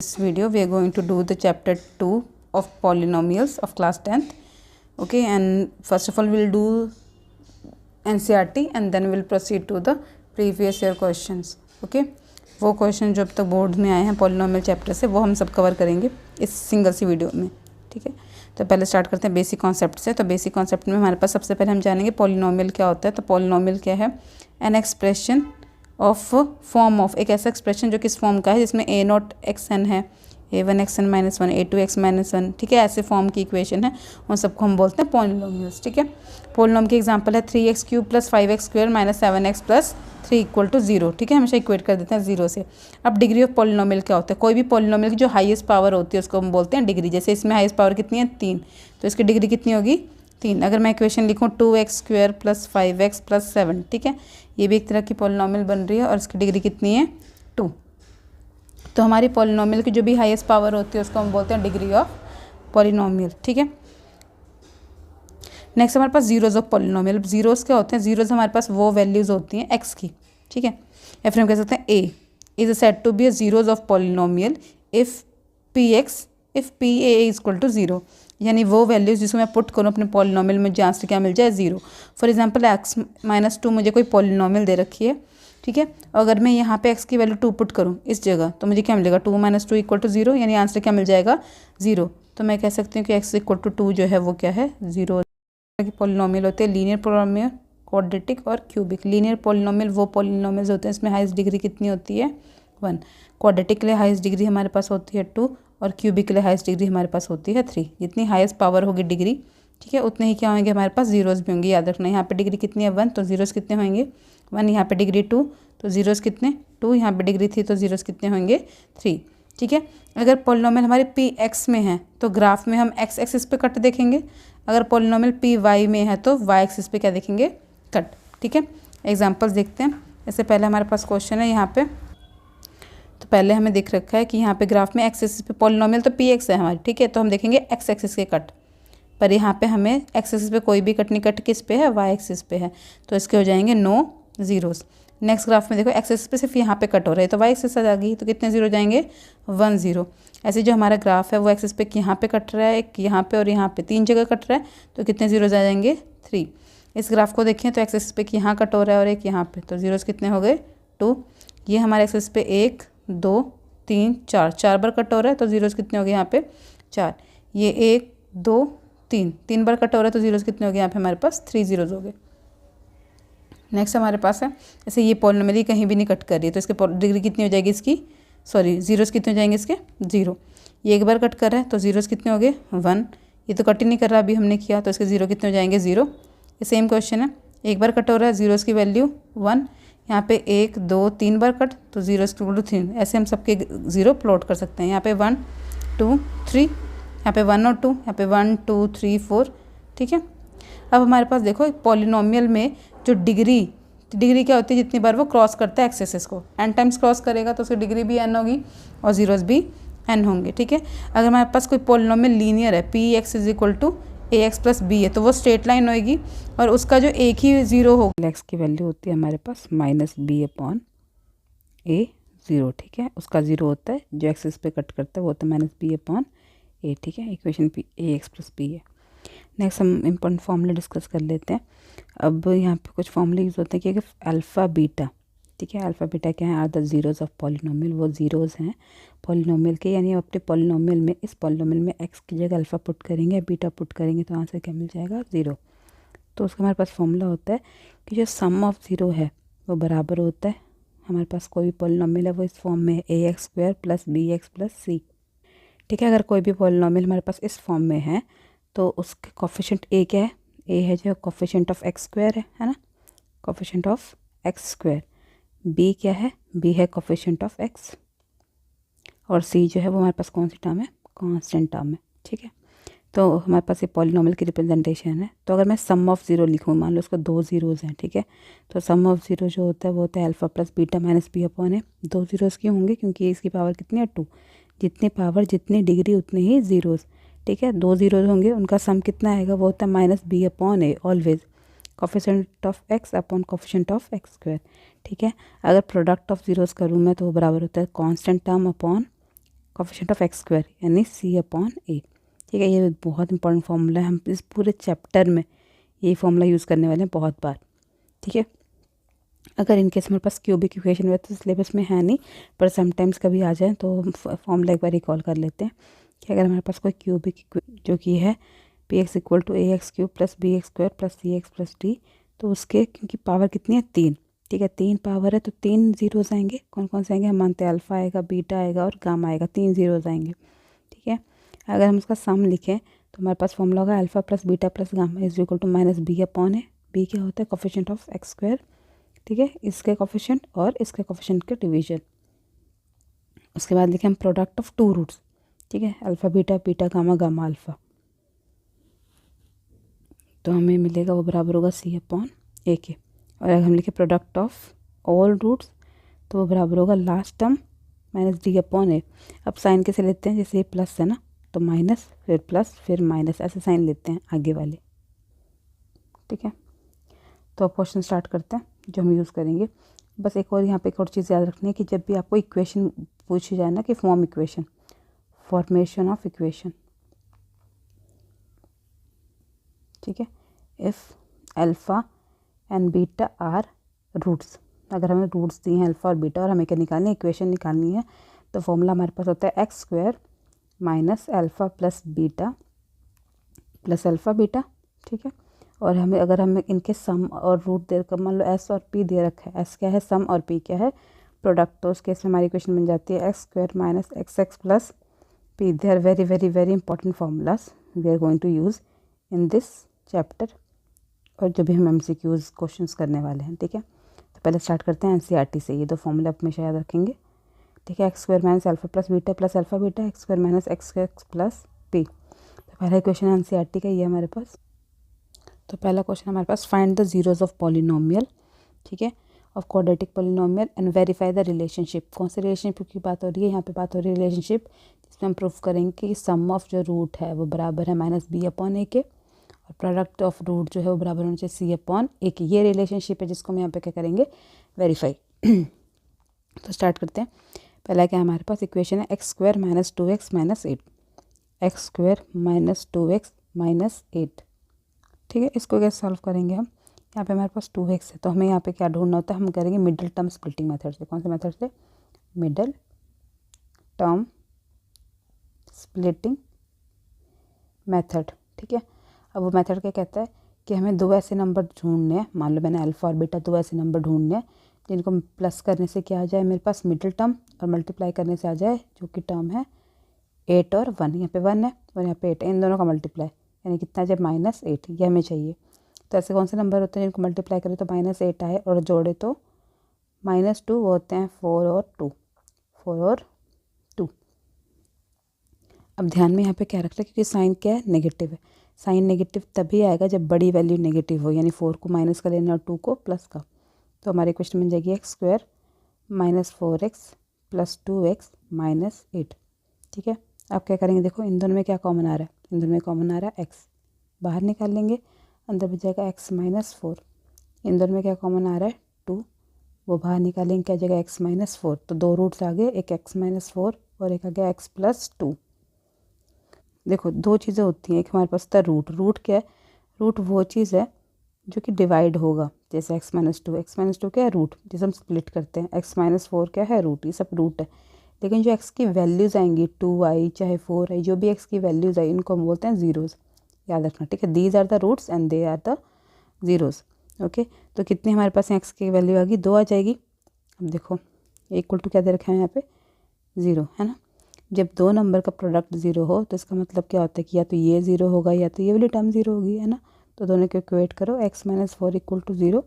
This video we are going to do the chapter 2 of polynomials of class 10th. Okay, and first of all we'll do NCERT and then we'll proceed to the previous year questions. Okay, वो question जो अब तक board में आए हैं polynomial chapter से वो हम सब कवर करेंगे इस सिंगल सी वीडियो में. ठीक है, तो पहले स्टार्ट करते हैं बेसिक कॉन्सेप्ट से. तो बेसिक कॉन्सेप्ट में हमारे पास सबसे पहले हम जानेंगे पॉलिनोमियल क्या होता है. तो पॉलिनोमियल क्या है? An expression of form of, एक ऐसा एक्सप्रेशन जो किस फॉर्म का है जिसमें ए नॉट एक्स एन है, a1x(n-1), a2x-1. ठीक है, ऐसे फॉर्म की इक्वेशन है, उन सबको हम बोलते हैं पॉलिनोमियल्स. ठीक है, पॉलिनोम की एग्जांपल है 3x³ + 5x² - 7x + 3 = 0. ठीक है, हमेशा इक्वेट कर देते हैं 0 से. अब डिग्री ऑफ पॉलिनोमियल क्या होता है? कोई भी पॉलिनोमियल की जो हाईएस्ट पावर होती है उसको हम बोलते हैं डिग्री. जैसे इसमें हाईएस्ट पावर कितनी है? 3, तो इसकी डिग्री कितनी होगी? 3. अगर मैं इक्वेशन लिखूँ 2x² + 5x + 7, ठीक है, ये भी एक तरह की पॉलिनोमियल बन रही है और इसकी डिग्री कितनी है? 2. तो हमारी पॉलिनोमियल की जो भी हाईएस्ट पावर होती है उसको हम बोलते हैं डिग्री ऑफ पॉलिनोमियल. ठीक है, नेक्स्ट हमारे पास जीरोज़ ऑफ पॉलिनोमियल. जीरोज़ क्या होते हैं? जीरोज़ हमारे पास वो वैल्यूज़ होती हैं एक्स की. ठीक है, या फिर हम कह सकते हैं A is said to be a zeros of polynomial if P A is equal to 0. यानी वो वैल्यूज़ जिसको मैं पुट करूँ अपने पॉलिनोमियल में जहाँ से क्या मिल जाए? 0. फॉर एग्जांपल x-2 मुझे कोई पॉलिनोमियल दे रखी है. ठीक है, अगर मैं यहाँ पे x की वैल्यू 2 पुट करूँ इस जगह तो मुझे क्या मिलेगा? 2 - 2 = 0. यानी आंसर क्या मिल जाएगा? 0. तो मैं कह सकती हूँ कि x = 2 जो है वो क्या है? 0. की पॉलिनोमियल होते हैं लीनियर पॉलिनोमियल, क्वाड्रेटिक और क्यूबिक. लीनियर पॉलिनोमियल वो पॉलिनोमियल्स होते हैं इसमें हाईएस्ट डिग्री कितनी होती है? 1. क्वाड्रेटिक के लिए हाईएस्ट डिग्री हमारे पास होती है 2 और क्यूबिक के लिए हाईएस्ट डिग्री हमारे पास होती है 3. जितनी हाईएस्ट पावर होगी डिग्री, ठीक है, उतने ही क्या होंगे हमारे पास? जीरोज़ भी होंगे. याद रखना, यहाँ पे डिग्री कितनी है? 1, तो जीरोज़ कितने होंगे? 1. यहाँ पे डिग्री 2 तो जीरोज़ कितने? 2. यहाँ पे डिग्री 3 तो जीरोज़ कितने होंगे? 3. ठीक है, अगर पॉलिनोमियल हमारे पी एक्स में है तो ग्राफ में हम एक्स एक्सिस पे कट देखेंगे. अगर पॉलिनोमियल पी वाई में है तो वाई एक्सिस पे क्या देखेंगे? कट. ठीक है, एग्जांपल्स देखते हैं. इससे पहले हमारे पास क्वेश्चन है यहाँ पे. तो पहले हमें दिख रखा है कि यहाँ पे ग्राफ में एक्स एक्सिस पे पॉलिनोमियल तो पी एक्स है हमारी. ठीक है, तो हम देखेंगे एक्स एक्सिस के कट. पर यहाँ पे हमें एक्स एक्सिस पे कोई भी कट नहीं, कट किस पे है? वाई एक्सिस पे है, तो इसके हो जाएंगे नो जीरोज़. नेक्स्ट ग्राफ में देखो एक्स एक्सिस पे सिर्फ यहाँ पे कट हो रहा है तो वाई एक्सिस आ गई, तो कितने जीरो जाएंगे? 1 0. ऐसे जो हमारा ग्राफ है वो एक्सिस पे यहाँ पे कट रहा है, एक यहाँ पे और यहाँ पे 3 जगह कट रहा है, तो कितने जीरोज़ आ जाएंगे? 3. इस ग्राफ को देखें तो एक्सिस पे यहाँ कट हो रहा है और एक यहाँ पे, तो जीरोज़ कितने हो गए? 2. ये हमारे एक्सिस पे 1 2 3 4 बार कट हो रहा है तो जीरोज़ कितने हो गए यहाँ पे? 4. ये 1 2 3 बार कट हो रहा है तो जीरोज़ कितने हो गए यहाँ पे? हमारे पास 3 जीरोज़ हो गए. नेक्स्ट हमारे पास है जैसे ये पॉलिनोमियल कहीं भी नहीं कट कर रही है तो इसके डिग्री कितनी हो जाएगी इसकी? जीरोज़ कितने हो जाएंगे इसके? 0. ये एक बार कट कर रहा है तो जीरोज़ कितने हो गए? 1. ये तो कट ही नहीं कर रहा अभी हमने किया, तो इसके 0 कितने हो जाएंगे? 0. ये सेम क्वेश्चन है, एक बार कट हो रहा है, जीरोज़ की वैल्यू 1. यहाँ पे 1 2 3 बार कट तो जीरोज़ = 3. ऐसे हम सबके 0 प्लॉट कर सकते हैं. यहाँ पे 1 2 3, यहाँ पे 1 और 2, यहाँ पे 1 2 3 4. ठीक है, अब हमारे पास देखो पॉलिनोमियल में जो डिग्री क्या होती है? जितनी बार वो क्रॉस करता है एक्सेस को, एन टाइम्स क्रॉस करेगा तो उसकी डिग्री भी एन होगी और जीरोज़ भी एन होंगे. ठीक है, अगर हमारे पास कोई पॉलिनोमियल लीनियर है पी एक्स = ax + b है तो वो स्ट्रेट लाइन होगी और उसका जो एक ही जीरो होगा एक्स की वैल्यू होती है हमारे पास -b/a 0. ठीक है, उसका जीरो होता है जो एक्सिस पे कट करता है वो होता है -b/a. ठीक है, इक्वेशन पी ax + b है. नेक्स्ट हम इम्पोर्टेंट फॉर्मूले डिस्कस कर लेते हैं. अब यहाँ पे कुछ फॉर्मूले यूज़ होते हैं कि अल्फ़ा बीटा. ठीक है, अल्फ़ा बीटा क्या है? Are the zeros of polynomial. वो जीरोज़ हैं पॉलिनोमियल के, यानी अपने पॉलिनोमियल में इस पॉलिनोमियल में एक्स की जगह अल्फ़ा पुट करेंगे, बीटा पुट करेंगे तो आंसर क्या मिल जाएगा? 0. तो उसका हमारे पास फॉर्मूला होता है कि जो सम ऑफ ज़ीरो है वो बराबर होता है, हमारे पास कोई भी पॉलिनोमियल है वो इस फॉर्म में है ax² + bx + c. ठीक है, अगर कोई भी पॉलिनोमियल हमारे पास इस फॉर्म में है तो उसके कोफिशिएंट ए क्या है? ए है जो कोफिशिएंट ऑफ x² है ना, कोफिशिएंट ऑफ x². बी क्या है? बी है कोफिशिएंट ऑफ x. और सी जो है वो हमारे पास कौन सी टर्म है? कांस्टेंट टर्म है. ठीक है, तो हमारे पास ये पॉलिनोमियल की रिप्रेजेंटेशन है. तो अगर मैं सम ऑफ ज़ीरो लिखूँ, मान लो उसको 2 जीरोज़ हैं. ठीक है, तो सम ऑफ ज़ीरो जो होता है वो होता है अल्फ़ा + बीटा - b/a. 2 जीरोज़ क्यों होंगे? क्योंकि इसकी पावर कितनी है? 2. जितनी पावर जितनी डिग्री उतने ही जीरोज़. ठीक है, 2 जीरोज़ होंगे, उनका सम कितना आएगा? वो होता है -b/a always, coefficient of x upon coefficient of x². ठीक है, अगर प्रोडक्ट ऑफ जीरोज़ करूँ मैं तो वो बराबर होता है constant term upon coefficient of x square यानी सी अपॉन ए। ठीक है, ये बहुत इंपॉर्टेंट फॉर्मूला है, हम इस पूरे चैप्टर में यही फॉर्मूला यूज़ करने वाले हैं बहुत बार। ठीक है, अगर इनकेस हमारे पास क्यूबिक इक्वेशन हुआ तो सिलेबस में है नहीं, पर समटाइम्स कभी आ जाए तो फॉर्मूला एक बार रिकॉल कर लेते हैं कि अगर हमारे पास कोई क्यूबिक जो कि है p x equal to a x cube plus b x square plus c x plus d, तो उसके क्योंकि पावर कितनी है 3। ठीक है, 3 पावर है तो 3 जीरोज आएंगे। कौन कौन से आएंगे हम मानते हैं, अल्फ़ा आएगा, बीटा आएगा और गामा आएगा, 3 जीरोज आएंगे। ठीक है, अगर हम उसका सम लिखें तो हमारे पास फॉर्मूला होगा alpha plus beta plus gamma is equal to minus b upon a. B क्या होता है, कोफिशिएंट ऑफ एक्स स्क्वायर। ठीक है, इसके कोफिशिएंट और इसके कोफिशिएंट के डिवीजन। उसके बाद लिखें हम प्रोडक्ट ऑफ टू रूट्स। ठीक है, alpha beta, beta gamma, gamma alpha, तो हमें मिलेगा वो बराबर होगा सी अपॉन ए के। और अगर हम लिखें प्रोडक्ट ऑफ ऑल रूट्स तो वो बराबर होगा last term minus D upon A. अब साइन कैसे लेते हैं, जैसे ये प्लस है ना तो माइनस फिर प्लस फिर माइनस, ऐसे साइन लेते हैं आगे वाले। ठीक है, तो अब क्वेश्चन स्टार्ट करते हैं जो हम यूज़ करेंगे। बस एक और यहाँ पे एक और चीज़ याद रखनी है कि जब भी आपको इक्वेशन पूछी जाए ना कि form equation, formation of equation. ठीक है, if alpha and beta are roots, अगर हमें रूट्स दिए हैं अल्फ़ा और बीटा और हमें क्या निकालनी है, इक्वेशन निकालनी है, तो फॉर्मूला हमारे पास होता है x square minus alpha plus beta plus alpha beta. ठीक है, और हमें अगर हमें इनके सम और रूट दे रखा, मान लो एस और पी दे रखा है, एस क्या है सम और पी क्या है प्रोडक्ट, तो उस केस में हमारी इक्वेशन बन जाती है x square minus x x plus p. They are very very very important formulas we are going to use in this chapter, और जो भी हम एमसीक्यूज क्वेश्चंस करने वाले हैं। ठीक है, तो पहले स्टार्ट करते हैं एनसीईआरटी से, ये दो फॉर्मूला आप हमेशा याद रखेंगे। ठीक है, x square minus alpha plus alpha beta x square minus x x plus P. तो पहला क्वेश्चन एनसीईआरटी का ये हमारे पास। तो पहला क्वेश्चन हमारे पास find the zeros of polynomial. ठीक है, of quadratic polynomial and verify the relationship. कौन से रिलेशनशिप की बात हो रही है, यहाँ पे बात हो रही है रिलेशनशिप जिसमें हम प्रूफ करेंगे कि सम ऑफ जो रूट है वो बराबर है माइनस बी अपॉन ए के, और प्रोडक्ट ऑफ रूट जो है वो बराबर होना चाहिए सी अपॉन ए की। ये रिलेशनशिप है जिसको हम यहाँ पे क्या करेंगे, वेरीफाई। तो स्टार्ट करते हैं। पहला क्या हमारे पास इक्वेशन है x square minus 2x minus 8, x square minus 2x minus 8। ठीक है, इसको कैसे सॉल्व करेंगे हम, यहाँ पे हमारे पास 2x है तो हमें यहाँ पे क्या ढूंढना होता है, हम करेंगे मिडल टर्म स्प्लिटिंग मेथड से। कौन से मेथड से, मिडल टर्म स्प्लिटिंग मेथड। ठीक है, अब वो मेथड क्या कहता है कि हमें दो ऐसे नंबर ढूंढने हैं, मान लो मैंने अल्फ़ा और बीटा दो ऐसे नंबर ढूंढने हैं जिनको प्लस करने से क्या आ जाए मेरे पास मिडिल टर्म, और मल्टीप्लाई करने से आ जाए जो कि टर्म है 8 और 1। यहाँ पे 1 है और यहाँ पे 8 है, इन दोनों का मल्टीप्लाई यानी कितना आ जाए -8, ये हमें चाहिए। तो ऐसे कौन से नंबर होते हैं जिनको मल्टीप्लाई करें तो -8 आए और जोड़े तो -2, वो होते हैं 4 और 2, 4 और 2। अब ध्यान में यहाँ पे क्या रख रहे हैं, क्योंकि साइन क्या है, नेगेटिव है। साइन नेगेटिव तभी आएगा जब बड़ी वैल्यू नेगेटिव हो, यानी 4 को माइनस का लेना और 2 को प्लस का। तो हमारी क्वेश्चन बन जाएगी x square minus 4x plus 2x minus 8। ठीक है, आप क्या करेंगे, देखो इन दोनों में क्या कॉमन आ रहा है, इन दोनों में कॉमन आ रहा है x, बाहर निकाल लेंगे, अंदर बच जाएगा x माइनस 4। इन दोनों में क्या कॉमन आ रहा है 2, वो बाहर निकालेंगे, क्या जाएगा x माइनस 4। तो दो रूट्स आ गए, एक x माइनस 4 और एक आ गया x प्लस 2। देखो दो चीज़ें होती हैं, एक हमारे पास था रूट। रूट क्या है, रूट वो चीज़ है जो कि डिवाइड होगा, जैसे x माइनस 2 क्या है रूट, जैसे हम स्प्लिट करते हैं। x माइनस 4 क्या है रूट, ये सब रूट है। लेकिन जो x की वैल्यूज़ आएंगी 2i चाहे 4i, जो भी x की वैल्यूज़ आई इनको हम बोलते हैं ज़ीरोज़, याद रखना। ठीक है, these are the roots and they are the zeros. Okay, तो कितनी हमारे पास x की वैल्यू आ गई, 2 आ जाएगी। अब देखो इक्वल टू क्या दे रखा है यहाँ पे, 0 है ना। जब दो नंबर का प्रोडक्ट 0 हो तो इसका मतलब क्या होता है कि या तो ये 0 होगा या तो ये वाली टर्म 0 होगी, है ना। तो दोनों को इक्वेट करो, x minus 4 equal to 0,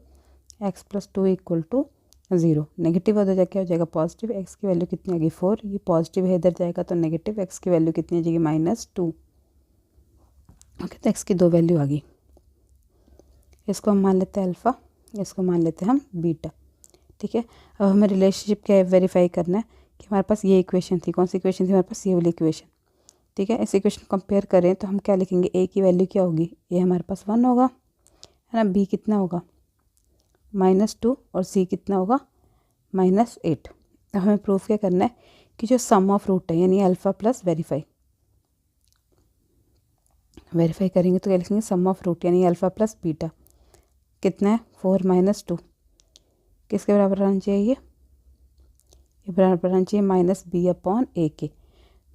x plus 2 equal to 0। Negative उधर जाके हो जाएगा पॉजिटिव, x की वैल्यू कितनी आ गई 4, ये पॉजिटिव है इधर जाएगा तो नेगेटिव, x की वैल्यू कितनी आ जाएगी -2। ओके, तो x की दो वैल्यू आ गई। इसको हम मान लेते हैं अल्फ़ा, इसको मान लेते हैं हम बीटा। ठीक है, अब हमें रिलेशनशिप क्या है वेरीफाई करना है कि हमारे पास ये इक्वेशन थी, कौन सी इक्वेशन थी हमारे पास, ये वाली इक्वेशन। ठीक है, इस इक्वेशन को कंपेयर करें तो हम क्या लिखेंगे, a की वैल्यू क्या होगी, a हमारे पास 1 होगा, है ना। b कितना होगा -2 और c कितना होगा -8। अब हमें प्रूफ क्या करना है कि जो सम ऑफ रूट है यानी अल्फ़ा प्लस वेरीफाई करेंगे तो क्या लिखेंगे, सम ऑफ रूट यानी अल्फ़ा प्लस बीटा कितना है 4 माइनस 2, किसके बराबर आना चाहिए, ये बराबर आना चाहिए माइनस बी अपॉन ए के।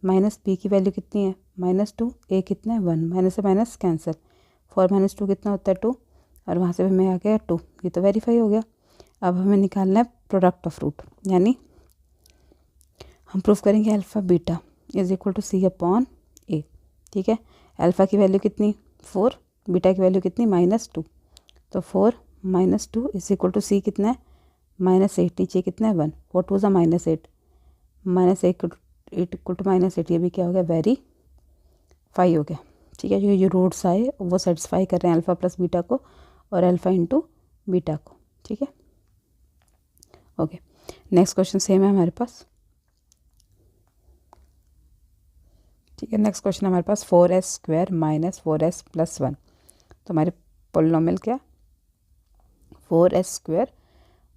माइनस बी की वैल्यू कितनी है -2, ए कितना है 1, माइनस से माइनस कैंसिल, 4 माइनस 2 कितना होता है 2, और वहाँ से हमें आ गया 2, ये तो वेरीफाई हो गया। अब हमें निकालना है प्रोडक्ट ऑफ रूट, यानी हम प्रूफ करेंगे alpha beta is equal to C upon A. ठीक है, अल्फ़ा की वैल्यू कितनी 4, बीटा की वैल्यू कितनी -2, तो 4 माइनस 2 इज इक्वल टू सी कितना है -8, नीचे कितना है 1, वो 2 सा -8, -8 इक्वल टू -8, ये भी क्या हो गया वेरीफाई हो गया। ठीक है, जो ये रूट्स आए वो सेटिस्फाई कर रहे हैं अल्फ़ा प्लस बीटा को और अल्फ़ा इंटू बीटा को। ठीक है, ओके, नेक्स्ट क्वेश्चन सेम है हमारे पास। ठीक है, नेक्स्ट क्वेश्चन हमारे पास 4s² माइनस 4s प्लस 1, तो हमारे पोलिनोमियल क्या 4s²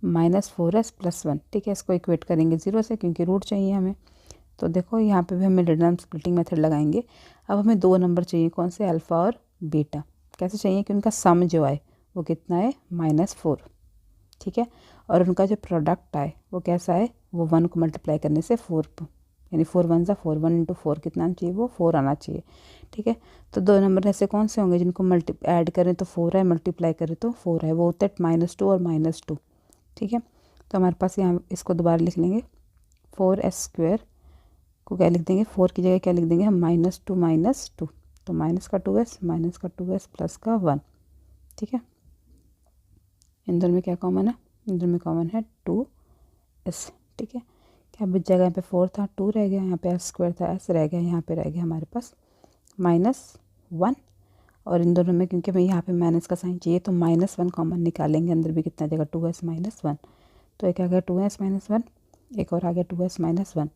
माइनस 4s प्लस 1। ठीक है, इसको इक्वेट करेंगे 0 से क्योंकि रूट चाहिए हमें। तो देखो यहाँ पे भी हमें रिडंडेंट स्प्लिटिंग मेथड लगाएंगे। अब हमें 2 नंबर चाहिए, कौन से अल्फ़ा और बीटा। कैसे चाहिए कि उनका सम जो आए वो कितना है -4। ठीक है, और उनका जो प्रोडक्ट आए वो कैसा है, वो 1 को मल्टीप्लाई करने से 4, यानी 4 1 = 4, 1 इंटू 4 कितना आना चाहिए, वो 4 आना चाहिए। ठीक है, तो 2 नंबर ऐसे कौन से होंगे जिनको ऐड करें तो 4 है, मल्टीप्लाई करें तो 4 है, वो होता है -2 और -2। ठीक है, तो हमारे पास यहाँ इसको दोबारा लिख लेंगे, 4s² को क्या लिख देंगे, 4 की जगह क्या लिख देंगे हम -2, तो माइनस का 2s प्लस का 1। ठीक है, इंदर में क्या कॉमन है, इंदर में कॉमन है 2s। ठीक है, क्या बच जाएगा, यहाँ पे 4 था 2 रह गया, यहाँ पे s² था s रह गया, यहाँ पे रह गया हमारे पास -1, और इन दोनों में क्योंकि हमें यहाँ पे माइनस का साइन चाहिए तो -1 कॉमन निकालेंगे, अंदर भी कितना जाएगा 2s - 1, तो एक आ गया 2s - 1, एक और आ गया 2s - 1।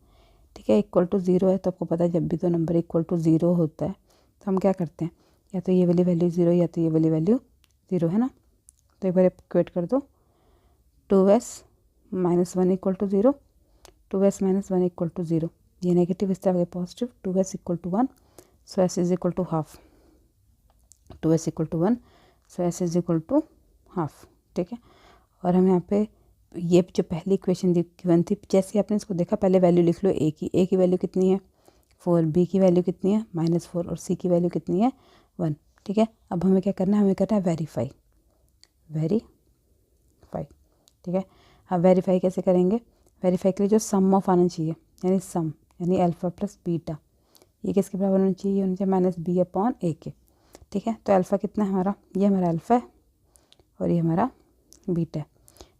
ठीक है, इक्वल टू 0 है, तो आपको पता है जब भी 2 नंबर इक्वल टू 0 होता है तो हम क्या करते हैं, या तो ये वाली वैल्यू 0 या तो ये वाली वैल्यू 0, है ना। तो एक बार इक्वेट कर दो, 2s - 1 equal to 0, 2s - 1 equal to 0, ये नेगेटिव इस तरह positive, 2s equal to 1, so s is equal to half, 2s equal to 1, so s is equal to half. ठीक है, और हम यहाँ पे ये जो पहली इक्वेशन गिवन थी, जैसे आपने इसको देखा पहले वैल्यू लिख लो a की वैल्यू कितनी है 4, b की वैल्यू कितनी है -4 और c की वैल्यू कितनी है 1। ठीक है, अब हमें क्या करना है, हमें करना है वेरीफाई। ठीक है, अब वेरीफाई कैसे करेंगे, वेरीफाई के लिए जो सम ऑफ आना चाहिए, यानी सम यानी अल्फ़ा प्लस बीटा, ये किसके बराबर होना चाहिए, ये होना चाहिए -b अपॉन a के। ठीक है, तो अल्फ़ा कितना है हमारा, ये हमारा अल्फ़ा है और ये हमारा बीटा है।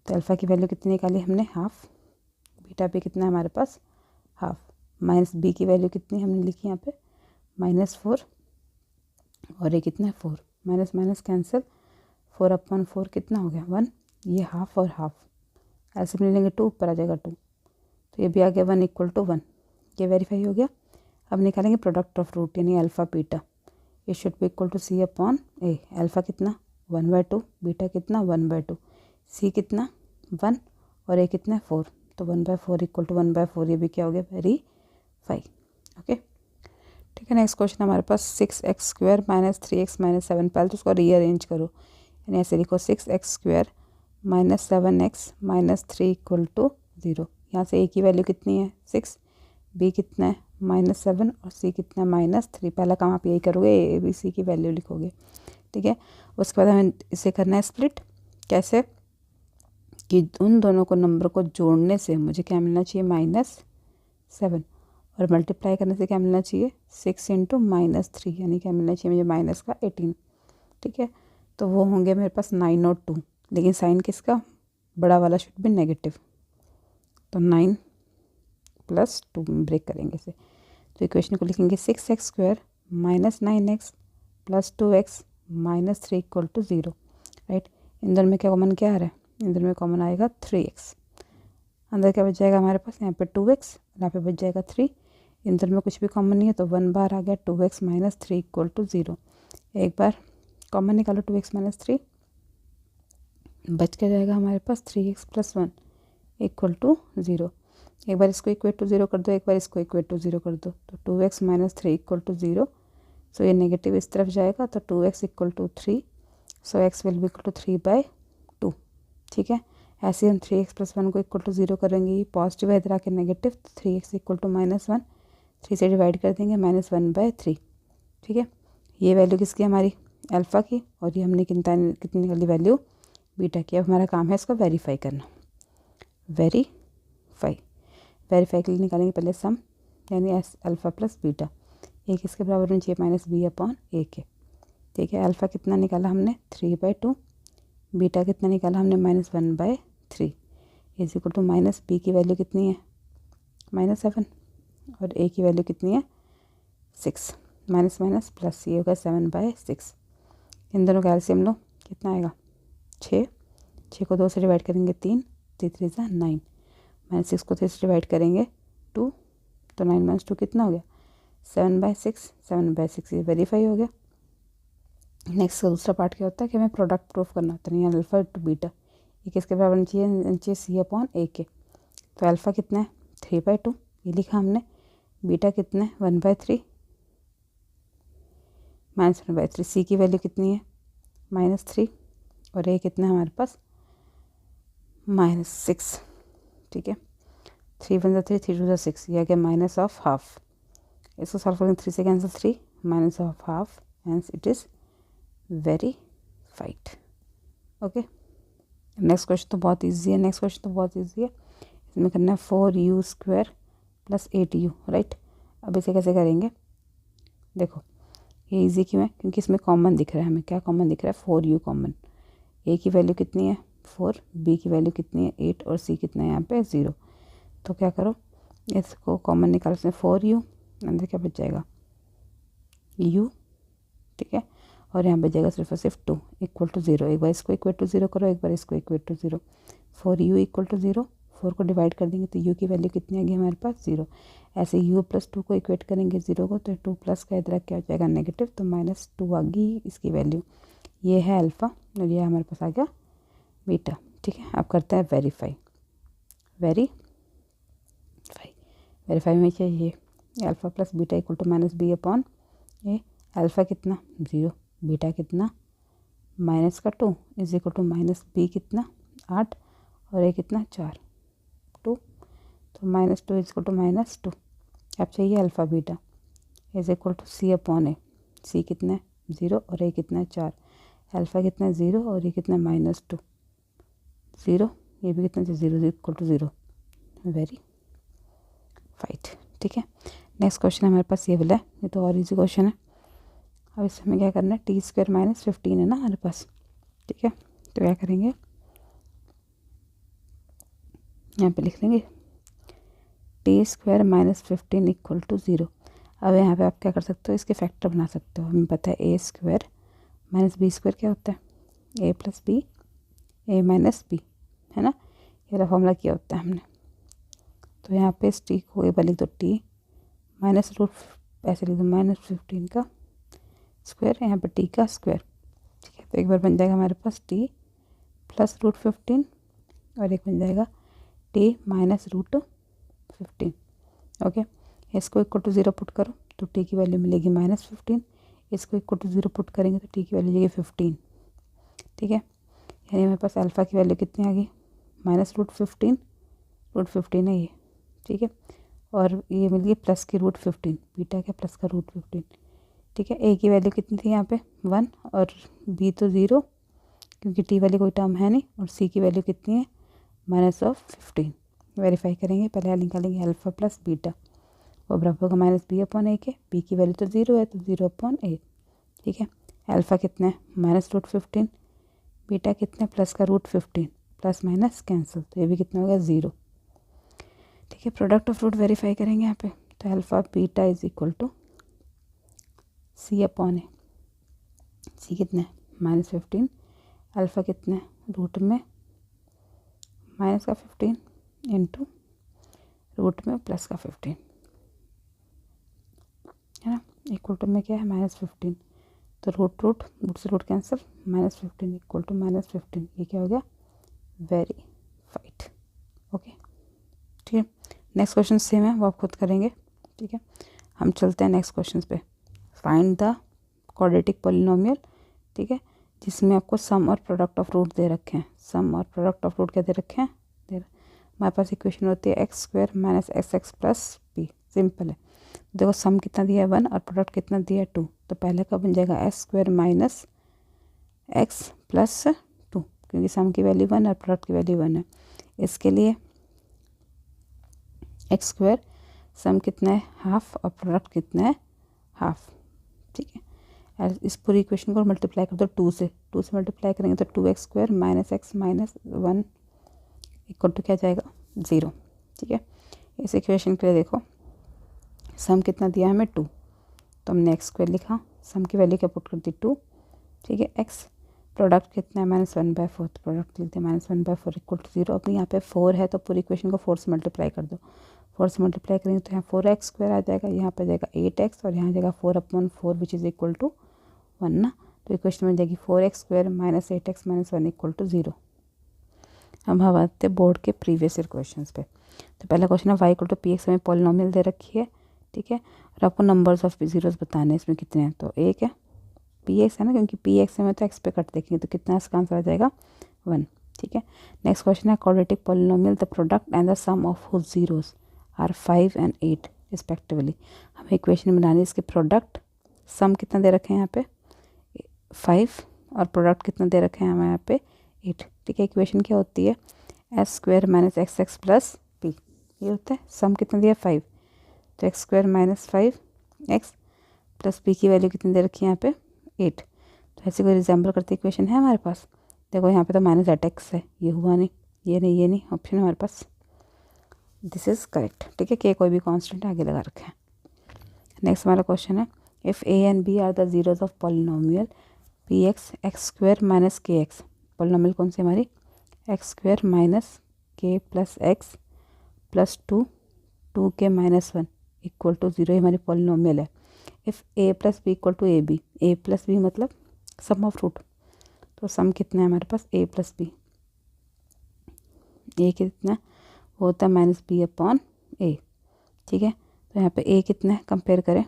तो अल्फ़ा की वैल्यू कितनी निकाली हमने हाफ, बीटा पे कितना है हमारे पास हाफ, माइनस बी की वैल्यू कितनी हमने लिखी यहाँ पे -4, और ये कितना है 4, माइनस माइनस कैंसिल, 4 अपॉन 4 कितना हो गया 1, ये हाफ और हाफ ऐसे में लेंगे 2, ऊपर आ जाएगा 2, तो ये भी आ गया 1 इक्वल टू 1, ये वेरीफाई हो गया। अब निकालेंगे प्रोडक्ट ऑफ रूट यानी अल्फ़ा बीटा, ये should be equal to C upon a. Alpha कितना 1/2, बीटा कितना 1/2, सी कितना 1 और ए कितना 4, तो 1/4 इक्वल टू 1/4, ये भी क्या हो गया वेरीफाई। ओके, ठीक है, नेक्स्ट क्वेश्चन हमारे पास 6x² माइनस 3x माइनस 7, पहले तो उसको रीअरेंज करो, यानी ऐसे लिखो 6x² minus 7x minus 3 equal to 0। यहाँ से a की वैल्यू कितनी है 6, b कितना है -7 और c कितना है -3। पहला काम आप यही करोगे, a b c की वैल्यू लिखोगे। ठीक है, उसके बाद हमें इसे करना है स्प्लिट, कैसे कि उन दोनों को नंबर को जोड़ने से मुझे क्या मिलना चाहिए -7, और मल्टीप्लाई करने से क्या मिलना चाहिए 6 इंटू -3, यानी क्या मिलना चाहिए मुझे माइनस का 18। ठीक है, तो वो होंगे मेरे पास 9 और 2, लेकिन साइन किसका बड़ा वाला शुड बी नेगेटिव, तो 9 + 2 ब्रेक करेंगे इसे, तो इक्वेशन को लिखेंगे 6x² minus 9x plus 2x minus 3 equal to 0। Right, इंदर में क्या कॉमन क्या आ रहा है, इंदर में कॉमन आएगा 3x, अंदर क्या बच जाएगा हमारे पास यहाँ पे 2x, यहाँ पे बच जाएगा 3, इंदर में कुछ भी कॉमन नहीं है तो 1 बार आ गया 2x माइनस 3 इक्वल टू 0। एक बार कॉमन निकालो 2x माइनस 3, बच के जाएगा हमारे पास 3x प्लस 1 इक्वल टू 0। एक बार इसको इक्वेट टू 0 कर दो, एक बार इसको इक्वेट टू 0 कर दो, तो 2x माइनस 3 इक्वल टू 0। सो ये नेगेटिव इस तरफ जाएगा, तो 2x equal to 3, so x will be equal to 3/2। ठीक है, ऐसे हम 3x प्लस 1 को इक्वल टू 0 करेंगे, ये पॉजिटिव है इधर आके नेगेटिव, तो 3x इक्वल टू -1, 3 से डिवाइड कर देंगे -1/3। ठीक है, ये वैल्यू किसकी हमारी अल्फ़ा की, और ये हमने कितनी निकाली वैल्यू बीटा की। अब हमारा काम है इसको वेरीफाई करना। वेरीफाई के लिए निकालेंगे पहले सम, यानी एस अल्फ़ा प्लस बीटा, ए किसके बराबर होनी चाहिए -b/a के। ठीक है, अल्फ़ा कितना निकाला हमने 3/2, बीटा कितना निकाला हमने -1/3, is equal to minus b की वैल्यू कितनी है -7, और ए की वैल्यू कितनी है 6, माइनस माइनस प्लस, ये होगा 7/6। इन दोनों का एलसीएम लो, कितना आएगा 6 को 2 से डिवाइड करेंगे 3, 3 3 = 9, -6 को 3 से डिवाइड करेंगे 2, तो 9 - 2 कितना हो गया 7/6, ये वेरीफाई हो गया। नेक्स्ट का दूसरा पार्ट क्या होता है कि हमें प्रोडक्ट प्रूफ करना होता है, यानी अल्फ़ा टू बीटा, ये किसके बराबर होना चाहिए C/A के। तो अल्फ़ा कितना है 3/2, ये लिखा हमने, बीटा कितना है 1/3 -1/3, सी की वैल्यू कितनी है -3, और ए कितना है हमारे पास -6। ठीक है, 3 × 1 = 3, 3 × 2 = 6, यह गया -½ इसको सॉल्व करेंगे, 3 से cancel 3, -½ hence it is verified. Okay, next question तो बहुत इजी है, इसमें करना है 4u² + 8u, राइट। अब इसे कैसे करेंगे, देखो ये इजी क्यों है, क्योंकि इसमें कॉमन दिख रहा है हमें, क्या कॉमन दिख रहा है 4u कॉमन, ए की वैल्यू कितनी है 4, बी की वैल्यू कितनी है 8, और सी कितना है यहाँ पे 0। तो क्या करो, इसको कॉमन निकाल सकते हैं 4u, अंदर क्या बच जाएगा u। ठीक है, और यहाँ बच जाएगा सिर्फ और सिर्फ 2 इक्वल टू 0। एक बार इसको इक्वल टू 0 करो, एक बार इसको equal to 0, 4u equal to 0, 4 को डिवाइड कर देंगे तो u की वैल्यू कितनी आ गई हमारे पास 0। ऐसे u + 2 को इक्वेट करेंगे 0 को, तो 2 प्लस का इधर क्या हो जाएगा नेगेटिव, तो -2 आ गई इसकी वैल्यू। ये है अल्फ़ा और ये हमारे पास आ गया बीटा। ठीक है, अब करते हैं वेरीफाई में चाहिए alpha plus beta equal to -b/a, alpha कितना 0, बीटा कितना -2 इज इक्वल टू -b कितना 8, और ए कितना 4, 2, तो -2 इज इक्वल टू -2। अब चाहिए alpha beta is equal to C/A, c कितना है 0 और ए कितना है 4, अल्फ़ा कितना है 0 और ये कितना -2, 0, ये भी कितना 0 इक्वल टू 0, वेरीफाइड। ठीक है, नेक्स्ट क्वेश्चन हमारे पास ये वाला है, ये तो और इजी क्वेश्चन है। अब इसमें हमें क्या करना है, t² - 15 है ना हमारे पास। ठीक है, तो क्या करेंगे, यहाँ पे लिख लेंगे t² - 15 इक्वल टू 0। अब यहाँ पे आप क्या कर सकते हो, इसके फैक्टर बना सकते हो। हमें पता है a² - b² क्या होता है a + b a - b, है ना, ये वाला फॉर्मूला किया होता है हमने। तो यहाँ पे इस t को एक बार लिख दो, t -√, ऐसे लिख दो -15 का स्क्वायर, यहाँ पे t का स्क्वायर। ठीक है, तो एक बार बन जाएगा हमारे पास t + √15, और एक बन जाएगा t -√15। ओके, इसको इक्वल टू 0 पुट करो तो t की वैल्यू मिलेगी -15, इसको इक्वल टू 0 पुट करेंगे तो t की वैल्यू मिलेगी 15। ठीक है, यानी हमारे पास अल्फ़ा की वैल्यू कितनी आ गई -√15 है ये। ठीक है, और ये मिल गई प्लस की √15, बीटा क्या प्लस का √15। ठीक है, ए की वैल्यू कितनी थी यहाँ पे 1, और बी तो 0 क्योंकि टी वाली कोई टर्म है नहीं, और सी की वैल्यू कितनी है -15। वेरीफाई करेंगे, पहले निकालेंगे अल्फ़ा प्लस बीटा, वो बराबर होगा -b/a के, बी की वैल्यू तो 0 है तो 0/8। ठीक है, अल्फ़ा कितना है -√15, बीटा कितना है प्लस का √15, प्लस माइनस कैंसिल, तो ये भी कितना हो गया 0। ठीक है, प्रोडक्ट ऑफ रूट वेरीफाई करेंगे यहाँ पे, तो alpha beta is equal to C/A, c कितना है -15, अल्फ़ा कितना है रूट में माइनस का 15 इंटू रूट में प्लस का 15, है ना, इक्वल टू में क्या है -15, तो रूट से रूट कैंसिल, -15 इक्वल टू -15, ये क्या हो गया वेरीफाइड। ओके, ठीक है, नेक्स्ट क्वेश्चन सेम है, वो आप खुद करेंगे, ठीक है। हम चलते हैं नेक्स्ट क्वेश्चन पे। फाइंड द क्वाड्रेटिक पॉलिनोमियल, ठीक है, जिसमें आपको सम और प्रोडक्ट ऑफ रूट दे रखे हैं। सम और प्रोडक्ट ऑफ रूट क्या दे रखे हैं, हमारे पास इक्वेशन होती है x square minus x x plus P. Simple है। देखो सम कितना दिया है 1 और प्रोडक्ट कितना दिया है 2, तो पहले का बन जाएगा x square minus x plus 2, क्योंकि सम की वैल्यू 1 और प्रोडक्ट की वैल्यू 1 है। इसके लिए एक्स स्क्वायर सम कितना है हाफ और प्रोडक्ट कितना है हाफ, ठीक है। और इस पूरी इक्वेशन को मल्टीप्लाई कर दो 2 से मल्टीप्लाई करेंगे तो 2x square minus x minus 1 equal to क्या जाएगा 0, ठीक है। इस इक्वेशन के लिए देखो सम कितना दिया हमें 2, तो हमने एक्स स्क्वायर लिखा, सम की वैल्यू क्या पुट कर दी 2, ठीक है। एक्स प्रोडक्ट कितना है -1/4, प्रोडक्ट लिखते हैं -1/4 इक्वल टू 0। अब यहाँ पे 4 है तो पूरी इक्वेशन को 4 से मल्टीप्लाई कर दो, 4 से मल्टीप्लाई करेंगे तो यहाँ 4x स्क्वायर आ जाएगा, यहाँ पे जाएगा 8x और यहाँ आ जाएगा 4/4 विच इज़ इक्वल टू 1 ना। तो इक्वेशन में जाएगी 4x square minus 8x minus 1 equal to 0। अब हम आते हैं बोर्ड के प्रीवियस ईयर क्वेश्चन पे। तो पहला क्वेश्चन है y इक्वल टू px हमें पॉलिनोमियल दे रखी है, ठीक है, और आपको नंबर्स ऑफ जीरोस बताने हैं इसमें कितने हैं। तो एक है px है ना, क्योंकि px में तो x पे कट देखेंगे तो कितना इसका आंसर आ जाएगा 1, ठीक है। नेक्स्ट क्वेश्चन है quadratic polynomial the product and the sum of whose zeros are 5 and 8 respectively. हमें इक्वेशन बनानी है इसके प्रोडक्ट, सम कितना दे रखे हैं यहाँ पे 5 और प्रोडक्ट कितना दे रखे हैं हमें यहाँ पे 8, ठीक है। इक्वेशन क्या होती है x square minus x x plus P, ये होता है। सम कितना दिया 5, तो x square minus 5x plus P की वैल्यू कितनी दे रखी है यहाँ पे 8। तो ऐसे कोई रिजेंबल करती इक्वेशन है हमारे पास। देखो यहाँ पे तो -8x है, ये हुआ नहीं, ये नहीं ऑप्शन है हमारे पास, दिस इज़ करेक्ट, ठीक है। के कोई भी कांस्टेंट आगे लगा रखे हैं। नेक्स्ट हमारा क्वेश्चन है if a and b are the zeros of polynomial px x square minus k x. Polynomial कौन सी हमारी x square minus k plus x plus 2k minus 1 equal to 0, ये हमारी पॉलिनोमियल है। If a plus b equal to a b, a plus b मतलब sum of root, तो sum कितना है हमारे पास a प्लस बी, ए कितना वो होता है -b/a, ठीक है। तो यहाँ पे a कितना है कंपेयर करें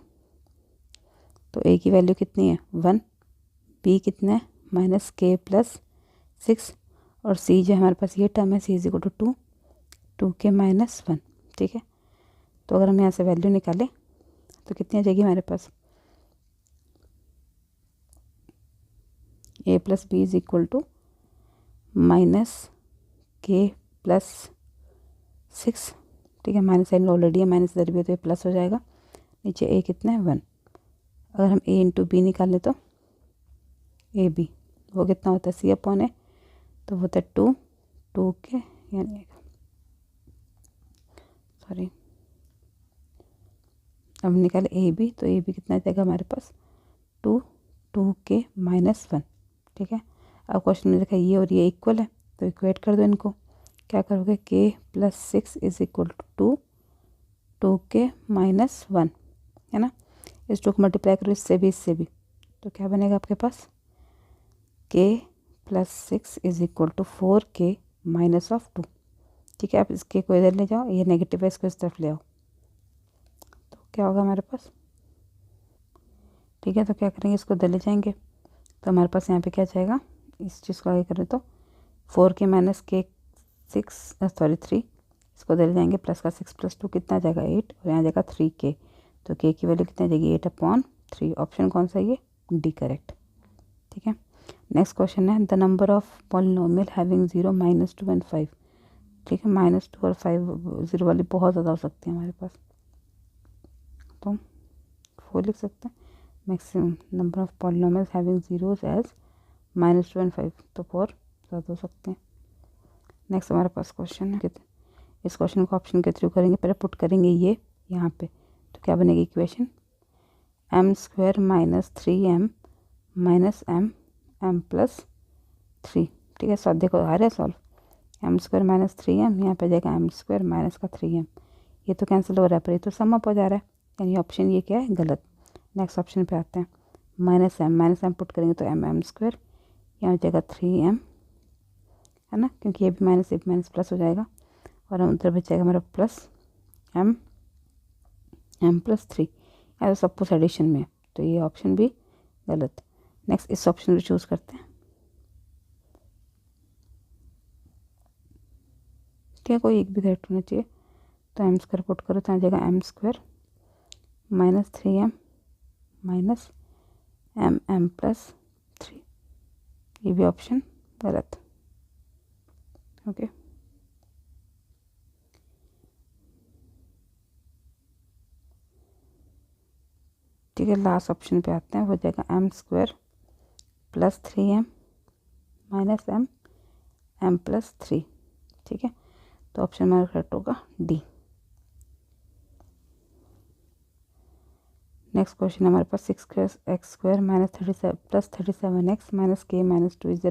तो a की वैल्यू कितनी है 1, b कितना है -k प्लस 6 और c जो हमारे पास ये टर्म है c is equal to 2k minus 1, ठीक है। तो अगर हम यहाँ से वैल्यू निकालें तो कितनी आ जाएगी हमारे पास a plus b is equal to -k plus 6, ठीक है। माइनस साइन ऑलरेडी है, माइनस इधर भी है तो ये प्लस हो जाएगा, नीचे a कितना है 1। अगर हम a इंटू बी निकाल लें तो ए बी वो कितना होता है c/a, तो वो होता है 2k यानी सॉरी अब निकाले ए बी, तो ए बी कितना जाएगा हमारे पास 2k माइनस 1, ठीक है। अब क्वेश्चन में देखा ये और ये इक्वल है तो इक्वेट कर दो इनको, क्या करोगे k plus 6 is equal to 2k minus 1, है ना। इस 2 को मल्टीप्लाई करो इससे भी, तो क्या बनेगा आपके पास k plus 6 is equal to 4k minus of 2, ठीक है। आप इसके को इधर ले जाओ, ये नेगेटिव है इसको इस तरफ ले आओ, तो क्या होगा हमारे पास, ठीक है। तो क्या करेंगे इसको इधर ले जाएंगे तो हमारे पास यहाँ पे क्या जाएगा, इस चीज़ को आगे करें तो 4k माइनस k 3, इसको इधर ले जाएंगे प्लस का 6 प्लस 2 कितना जाएगा 8 और यहाँ जाएगा 3k, तो k की वैल्यू कितना जाएगी 8/3। ऑप्शन कौन सा ये डी करेक्ट, ठीक है। नेक्स्ट क्वेश्चन है the number of polynomial having 0 -2 and 5, ठीक है। -2 और 5 0 वाली बहुत ज़्यादा हो सकती है हमारे पास, तो 4 लिख सकते हैं। Maximum number of polynomials having zeros as -2 and 5, तो 4 ज़्यादा हो सकते हैं। नेक्स्ट हमारे पास क्वेश्चन है, इस क्वेश्चन को ऑप्शन के थ्रू करेंगे, पहले पुट करेंगे ये यहाँ पे, तो क्या बनेगी equation m square minus 3m minus m plus 3, ठीक है। सो देखो आ रहा है solve m square minus 3m, यहाँ पे जाएगा m स्क्वायर माइनस का 3m, ये तो कैंसिल हो रहा है पर ये तो सम अप हो जा रहा है, यानी ऑप्शन ये क्या है गलत। नेक्स्ट ऑप्शन पे आते हैं -m पुट करेंगे तो m स्क्वायर, यहाँ हो जाएगा 3m, है ना, क्योंकि ये भी माइनस एक माइनस प्लस हो जाएगा और उधर बच जाएगा हमारा प्लस m प्लस 3, या तो सब कुछ एडिशन में, तो ये ऑप्शन भी गलत। नेक्स्ट इस ऑप्शन को चूज़ करते हैं। ठीक है, कोई एक भी करेक्ट होना चाहिए। तो एम स्क्वायर पुट करो तो आ जाएगा m square minus 3m minus m plus 3, ये भी ऑप्शन गलत। ओके, ठीक है, लास्ट ऑप्शन पे आते हैं, हो जाएगा m square plus 3m minus m plus 3। ठीक है, तो ऑप्शन हमारा करेक्ट होगा डी। नेक्स्ट क्वेश्चन हमारे पास 6x² minus 37 plus 37x minus k minus 2 is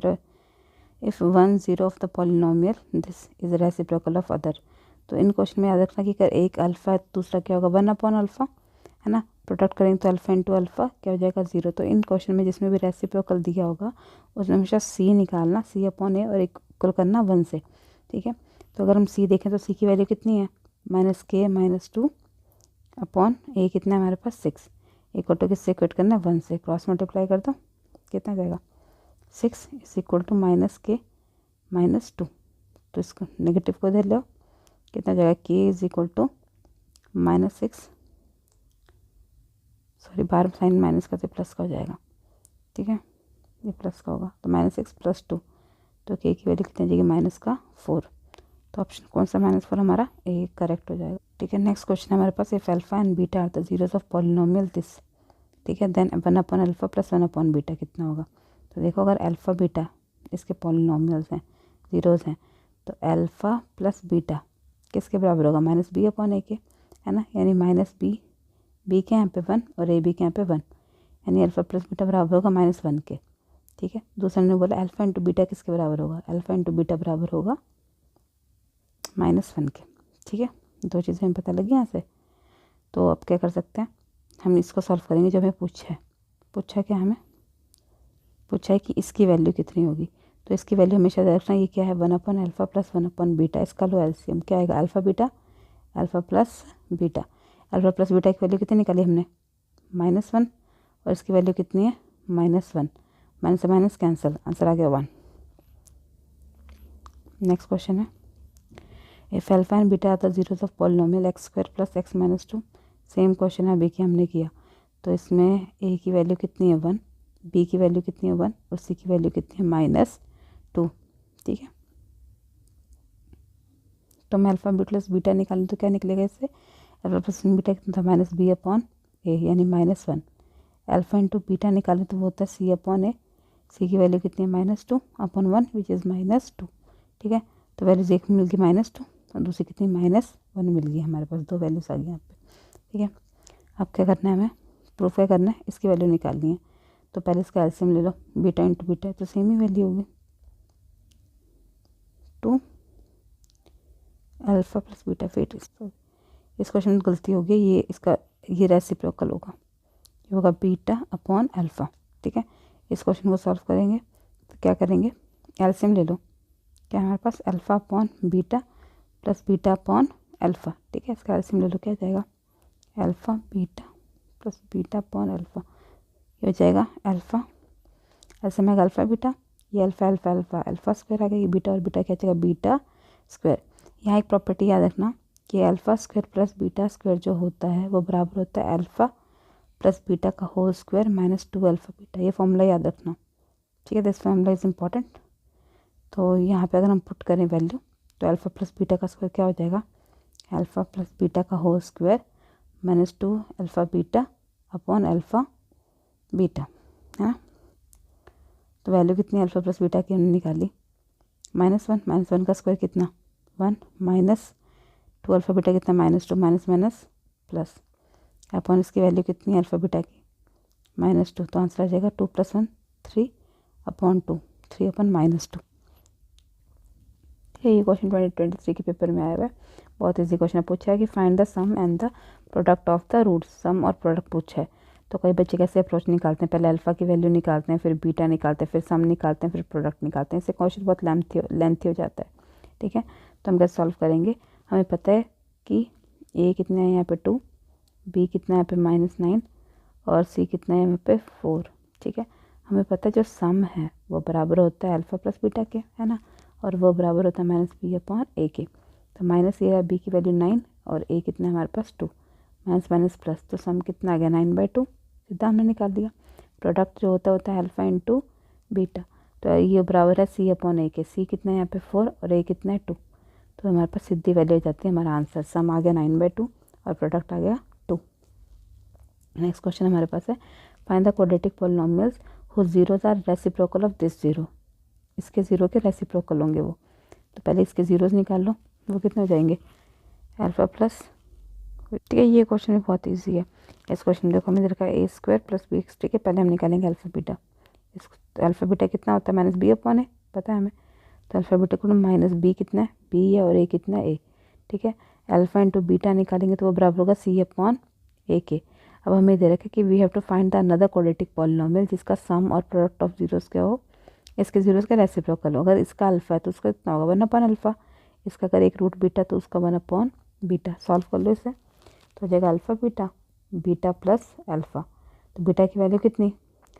if 1 0 of the polynomial this is reciprocal of other. तो इन क्वेश्चन में याद रखना कि अगर एक अल्फ़ा दूसरा क्या होगा 1/अल्फ़ा, है ना। प्रोडक्ट करेंगे तो अल्फ़ा इंटू अल्फ़ा क्या हो जाएगा 0। तो इन क्वेश्चन में जिसमें भी रेसिप्रोकल दिया होगा उसमें हमेशा सी निकालना, C/A और इक्वल करना 1 से। ठीक है, तो अगर हम सी देखें तो सी की वैल्यू कितनी है -k माइनस 2 अपॉन ए कितना है हमारे पास 6, इक्वल टू किससे इक्वेट करना है 1 से, क्रॉस मल्टीप्लाई कर दो कितना जाएगा 6 is equal to -k minus 2। तो इसको नेगेटिव को इधर लो, कितना जाएगा k is equal to -6, sorry बार साइन माइनस का तो प्लस का हो जाएगा। ठीक है, ये प्लस का होगा तो -6 प्लस 2, तो k की वैल्यू कितनी जाएगी -4। तो ऑप्शन कौन सा -4 हमारा ए करेक्ट हो जाएगा। ठीक है, नेक्स्ट क्वेश्चन हमारे पास if alpha and beta are the zeros of polynomial this. ठीक है, देन 1/अल्फा प्लस 1/बीटा कितना होगा। तो देखो अगर अल्फा बीटा इसके पॉलिनोमियल्स हैं, जीरोस हैं, तो अल्फा प्लस बीटा किसके बराबर होगा -b/a के, है ना। यानी -b के यहाँ पे 1 और a b के यहाँ पे 1, यानी अल्फा प्लस बीटा बराबर होगा -1 के। ठीक है, दूसरे ने बोला अल्फा इंटू बीटा किसके बराबर होगा, अल्फा इंटू बीटा बराबर होगा -1 के। ठीक है, दो चीज़ें हमें पता लगी यहाँ से। तो अब क्या कर सकते हैं, हम इसको सॉल्व करेंगे जो हमें पूछा क्या हमें पूछा है कि इसकी वैल्यू कितनी होगी। तो इसकी वैल्यू हमेशा रखना, ये क्या है 1/अल्फा प्लस 1/बीटा, इसका लो एलसीएम क्या आएगा alpha plus beta. Alpha plus beta की वैल्यू कितनी निकाली हमने -1, और इसकी वैल्यू कितनी है -1, माइनस से माइनस कैंसिल, आंसर आ गया 1। नेक्स्ट क्वेश्चन है if alpha and beta are the zeros of polynomial x² plus x minus 2। Same question है अभी की हमने किया। तो इसमें a की वैल्यू कितनी है 1, b की वैल्यू कितनी है 1 और c की वैल्यू कितनी है -2। ठीक है, तो मैं अल्फा बी प्लस बीटा निकालूँ तो क्या निकलेगा इससे, अल्फा प्लस बीटा कितना था -b/a यानी -1। अल्फा इंटू बीटा निकालें तो वो होता है c/a, c की वैल्यू कितनी है -2/1 विच इज़ -2। ठीक है, तो वैल्यूज एक मिल गई -2 और दूसरी कितनी -1 मिल गई, हमारे पास दो वैल्यूज आ गई यहाँ पे। ठीक है, अब क्या करना है हमें, प्रूफ क्या करना है, इसकी वैल्यू निकालनी है। तो पहले इसका एलसीएम ले लो, बीटा इंटू बीटा तो सेम ही वैल्यू होगी 2 अल्फा प्लस बीटा। फिर इस क्वेश्चन में गलती होगी, ये रेसिप्रोकल होगा, ये होगा बीटा/अल्फा। ठीक है, इस क्वेश्चन को सॉल्व करेंगे तो क्या करेंगे, एलसीएम ले लो, क्या हमारे पास अल्फा/बीटा प्लस बीटा/अल्फा। ठीक है, इसका एलसीएम ले लो, क्या जाएगा अल्फा बीटा प्लस बीटा/अल्फा, ये हो जाएगा अल्फा, एलसीएम आएगा अल्फा बीटा, ये अल्फा स्क्वायर आ गया, ये बीटा और बीटा क्या जाएगा बीटा स्क्वायर। यहाँ एक प्रॉपर्टी याद रखना कि alpha square plus beta square जो होता है वो बराबर होता है अल्फा प्लस बीटा का होल स्क्वायर -2 अल्फा बीटा। ये फॉर्मूला याद रखना। ठीक है, दिस फॉर्मूला इज़ इम्पॉर्टेंट। तो यहाँ पे अगर हम पुट करें वैल्यू तो अल्फा प्लस बीटा का स्क्वायर क्या हो जाएगा, अल्फा प्लस बीटा का whole square -2 alpha beta upon alpha beta, है ना। तो वैल्यू कितनी अल्फा प्लस बीटा की हमने निकाली -1 का स्क्वायर कितना 1 -2 अल्फा बीटा कितना -2 माइनस माइनस प्लस अपॉन इसकी वैल्यू कितनी है अल्फा बीटा की -2। तो आंसर आ जाएगा 2 + 1 3/2, 3/-2। ये क्वेश्चन 2023 के पेपर में आया हुआ है, बहुत इजी क्वेश्चन पूछा है कि find the sum and the product of the roots. Sum और प्रोडक्ट पूछा है, तो कई बच्चे कैसे अप्रोच निकालते हैं, पहले अल्फा की वैल्यू निकालते हैं, फिर बीटा निकालते हैं, फिर सम निकालते हैं, फिर प्रोडक्ट निकालते हैं। इससे क्वेश्चन बहुत लेंथी हो जाता है। ठीक है, तो हम कैसे सॉल्व करेंगे, हमें पता है कि ए कितना है यहाँ पे 2, बी कितना है यहाँ पे -9 और सी कितना है यहाँ पे 4। ठीक है, हमें पता है जो सम है वो बराबर होता है अल्फ़ा प्लस बीटा के, है ना, और वो बराबर होता है -b/a के। तो माइनस ये है बी की वैल्यू 9 और ए कितना है हमारे पास 2, माइनस माइनस प्लस, तो सम कितना आ गया 9/2, सीधा हमने निकाल दिया। प्रोडक्ट जो होता है अल्फ़ा इंटू बीटा, तो ये बराबर है c/a के। सी कितना है यहाँ पे 4 और ए कितना है 2, तो हमारे पास सीधी वैल्यू हो जाती है। हमारा आंसर सम आ गया 9/2 और प्रोडक्ट आ गया 2। नेक्स्ट क्वेश्चन हमारे पास है find the quadratic polynomials whose zeros are reciprocal of this zero. इसके ज़ीरो के रेसिप्रोकल होंगे वो, तो पहले इसके ज़ीरोज़ निकाल लो, वो कितने हो जाएंगे अल्फ़ा प्लस। ठीक है, ये क्वेश्चन भी बहुत ईजी है। इस क्वेश्चन में देखो हमें देखा a² + bx। ठीक है, पहले हम निकालेंगे अल्फ़ा बीटा। इस अल्फ़ा बीटा कितना होता है -b/a, पता है हमें। तो अल्फ़ा बीटा को -b कितना है b है और a कितना है a। ठीक है, अल्फ़ा इंटू बीटा निकालेंगे तो वो बराबर होगा c/a के। अब हमें दे रखा है कि we have to find the another quadratic polynomial जिसका सम और प्रोडक्ट ऑफ जीरोस क्या हो, इसके जीरोस का रेसिप्रोकल हो। अगर इसका अल्फ़ा है तो उसका कितना होगा 1/अल्फ़ा। इसका अगर एक रूट बीटा तो उसका 1/बीटा। सॉल्व कर लो इसे, तो हो जाएगा alpha beta, beta plus alpha. तो बीटा की वैल्यू कितनी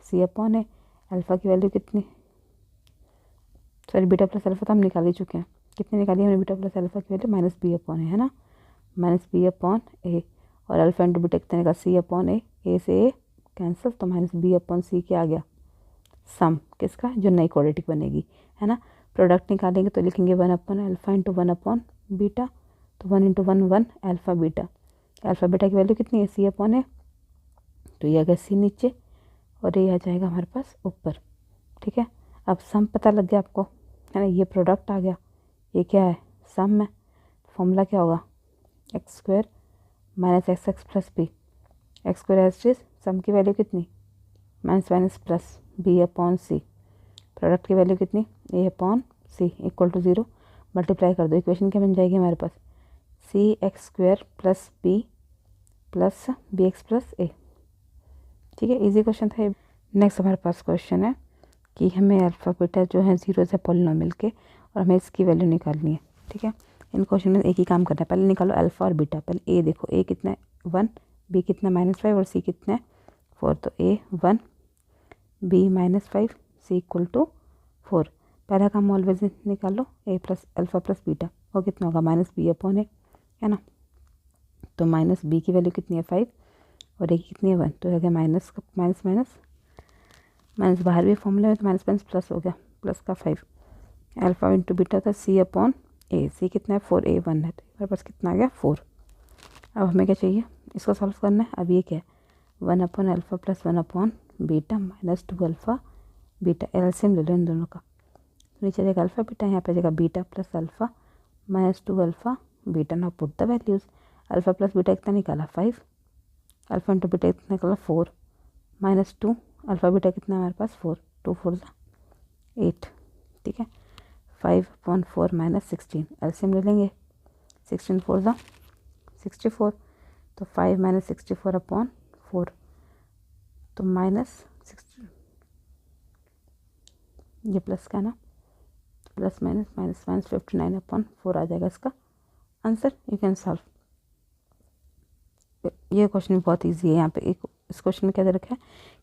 c/a, अल्फ़ा की वैल्यू कितनी, सॉरी बीटा प्लस अल्फ़ा तो हम निकाल ही चुके हैं। कितनी निकाली हमने बीटा प्लस अल्फ़ा की वैल्यू -b/a, है ना, -b/a। और अल्फ़ा इंटू बीटा कितने का c/a, a से a कैंसिल, तो -b/c क्या आ गया सम किसका, जो नई क्वाड्रेटिक बनेगी, है ना। प्रोडक्ट निकालेंगे तो लिखेंगे 1/अल्फ़ा इंटू 1/बीटा, तो 1 into 1 1 alpha beta. Alpha beta की वैल्यू कितनी है c/a, तो ये आ गया c नीचे और ये आ जाएगा हमारे पास ऊपर। ठीक है, अब सम पता लग गया आपको, है ना, ये प्रोडक्ट आ गया, ये क्या है सम है। फॉर्मूला क्या होगा x² - xx + b। x² as सम की वैल्यू कितनी माइनस प्लस b/c। प्रोडक्ट की वैल्यू कितनी a/c = 0। मल्टीप्लाई कर दो, इक्वेशन क्या बन जाएगी हमारे पास cx² + b + bx + a। ठीक है, इजी क्वेश्चन था। नेक्स्ट हमारे पास क्वेश्चन है कि हमें अल्फ़ा बीटा जो है जीरोस है पॉलिनोमियल के और हमें इसकी वैल्यू निकालनी है। ठीक है, इन क्वेश्चन में एक ही काम करना है, पहले निकालो अल्फ़ा और बीटा। पहले ए देखो, ए कितना है 1, बी कितना -5 और सी कितना है 4। तो a 1 b -5 c = 4। पहला काम ऑलवेज निकालो a + अल्फ़ा + बीटा, वो कितना होगा -b/a, है ना। तो -b की वैल्यू कितनी है 5 और a की कितनी है 1, तो हो गया माइनस माइनस बाहर भी फॉर्मूले में, तो माइनस प्लस हो गया, प्लस का 5। अल्फ़ा इंटू बीटा होता है c/a, c कितना है 4, a 1 है, तो हमारे पास कितना आ गया 4। अब हमें क्या चाहिए, इसको सॉल्व करना है। अब ये क्या है 1/अल्फ़ा + 1/बीटा -2 बीटा। एलसीएम ले लो इन दोनों का, नीचे जाएगा अल्फ़ा बीटा, यहाँ पे जाएगा beta plus alpha -2 beta. Now put the values. Alpha plus beta कितना निकाला 5, अल्फ़ा इंटू बीटा कितना निकाला 4 -2 अल्फ़ा बीटा कितना हमारे पास 4, 2 4 8। ठीक है, 5/4 -16 एलसीएम ले लेंगे, 16 4 64, तो 5 - 64/4, तो -60, ये प्लस का ना, प्लस माइनस 59/4 आ जाएगा इसका आंसर। You can solve. ये क्वेश्चन भी बहुत इजी है। यहाँ पे एक इस क्वेश्चन में क्या दे रखा है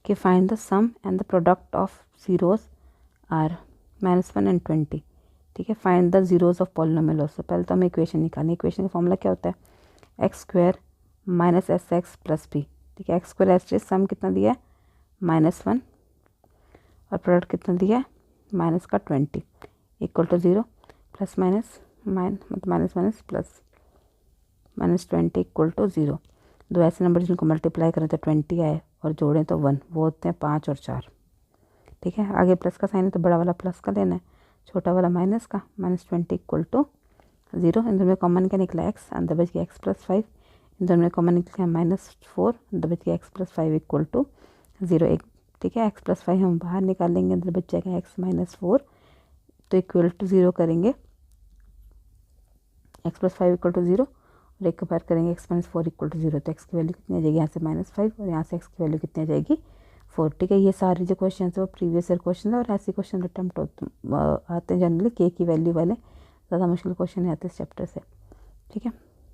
कि find the sum and the product of zeros are -1 and 20। ठीक है, find the zeros of polynomial also. पहले तो हमें इक्वेशन निकालनी है। इक्वेशन का फॉर्मूला क्या होता है x² - sx + b। ठीक है, x² एस सम कितना दिया है -1 और प्रोडक्ट कितना दिया है माइनस का 20 = 0, प्लस माइनस माइनस प्लस -20 = 0। दो ऐसे नंबर जिनको मल्टीप्लाई करें तो 20 आए और जोड़ें तो 1, वो होते हैं 5 और 4। ठीक है, आगे प्लस का साइन है तो बड़ा वाला प्लस का लेना है, छोटा वाला माइनस का। -20 = 0। इन दोनों में कॉमन क्या निकला x, अंदर बच गया x + 5। इन दोनों में कॉमन निकला -4, अंदर बच गया x + 5 = 0। ठीक है, x + 5 हम बाहर निकालेंगे, अंदर बच जाएगा x - 4, तो = 0 करेंगे, x + 5 = 0 और एक बार करेंगे x - 4 = 0। तो x की वैल्यू कितनी आ जाएगी यहाँ से -5 और यहाँ से x की वैल्यू कितनी आ जाएगी 4। ठीक है, ये सारे जो क्वेश्चन है वो प्रीवियस ईयर क्वेश्चन है और ऐसे क्वेश्चन अटैम्प्ट आते हैं जनरली k की वैल्यू वाले, ज़्यादा मुश्किल क्वेश्चन नहीं आते इस चैप्टर से। ठीक है।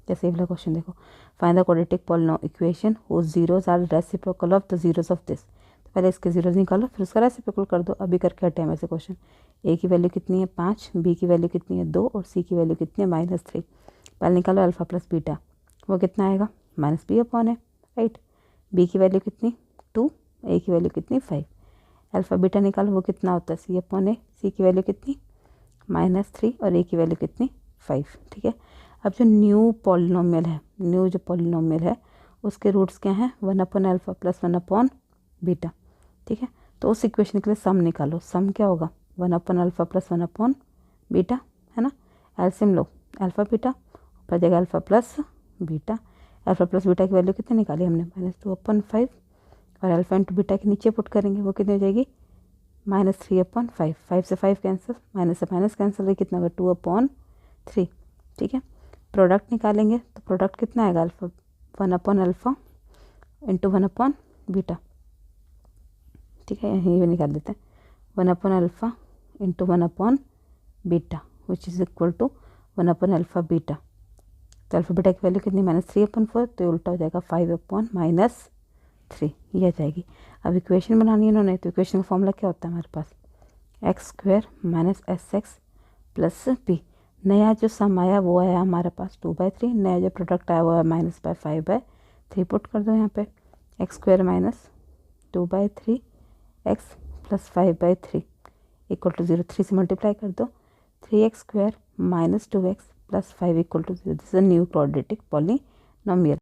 जैसे ये वाला क्वेश्चन देखो, find the quadratic polynomial equation whose zeros are reciprocal of the zeros of this. तो पहले इसके जीरोस निकालो, फिर उसका रेसिप्रोकल कर दो। अभी करके हटे हम ऐसे क्वेश्चन। ए की वैल्यू कितनी है 5, बी की वैल्यू कितनी है 2 और सी की वैल्यू कितनी है -3। पहले निकालो अल्फा प्लस बीटा, वो कितना आएगा -b/a, राइट। बी की वैल्यू कितनी 2, ए की वैल्यू कितनी 5। अल्फा बीटा निकालो, वो कितना होता है c/a। सी की वैल्यू कितनी -3 और ए की वैल्यू कितनी 5, ठीक है। अब जो न्यू पॉलिनोमियल है, न्यू जो पॉलिनोमियल है उसके रूट्स क्या हैं 1/α + 1/β, ठीक है। तो उस इक्वेशन के लिए सम निकालो। सम क्या होगा 1/α + 1/β, है ना। एलसीएम लो, अल्फा बीटा ऊपर जाएगा alpha plus beta. Alpha plus beta की वैल्यू कितनी निकाली हमने -2/5 और अल्फा इंटू बीटा के नीचे पुट करेंगे, वो कितनी हो जाएगी -3/5। 5 से 5 कैंसिल, माइनस से माइनस कैंसिल, ये कितना होगा 2/3, ठीक है। प्रोडक्ट निकालेंगे तो प्रोडक्ट कितना आएगा अल्फा 1/α इंटू 1/β, ठीक है। ये भी निकाल देते हैं 1/α into 1/β which is equal to 1/α-β। तो अल्फा बीटा की वैल्यू कितनी -3/4, तो उल्टा हो जाएगा 5/-3, ये आ जाएगी। अब इक्वेशन बनानी है इन्होंने, तो इक्वेशन का फॉर्मूला क्या होता है हमारे पास x² - sx + p। नया जो सम आया वो आया हमारे पास 2/3, नया जो प्रोडक्ट आया वो है -5/3। पुट कर दो यहाँ पे x² - 2/3 x + 5/3 = 0। 3 से मल्टीप्लाई कर दो, 3x² - 2x + 5 = 0। This is a new quadratic polynomial.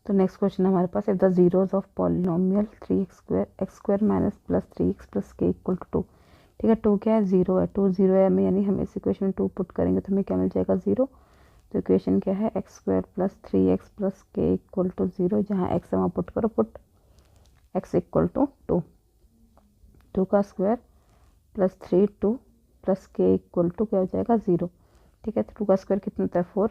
तो नेक्स्ट क्वेश्चन हमारे पास, if the zeros of polynomial 3x² x² - +3x + k = 2, ठीक है। 2 क्या है 0 है, 2 0 है हमें, यानी हम इस इक्वेशन में 2 पुट करेंगे तो हमें क्या मिल जाएगा 0। तो इक्वेशन क्या है x² + 3x + k = 0। जहाँ x वहाँ पुट करो, पुट x = 2, 2 का स्क्वायर + 3 2 + k = क्या हो जाएगा 0, ठीक है। तो 2 का स्क्वायर कितना होता है 4,